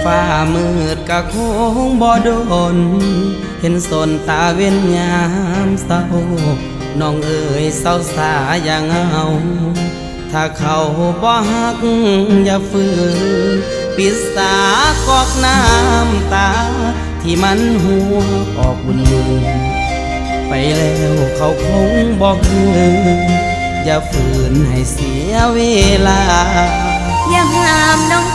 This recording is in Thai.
ฟ้ามืดกะคงบ่โดนเห็นสนตาเว้นยามเศร้าน้องเอ๋ยเศร้าสาอย่างเอาถ้าเขาบ่ฮักอย่าฝืนปิดสากอกน้ำตาที่มันหัวออกบุญมือไปแล้วเขาคงบอกคืนอย่าฝืนให้เสียเวลาอย่าห้ามน้อง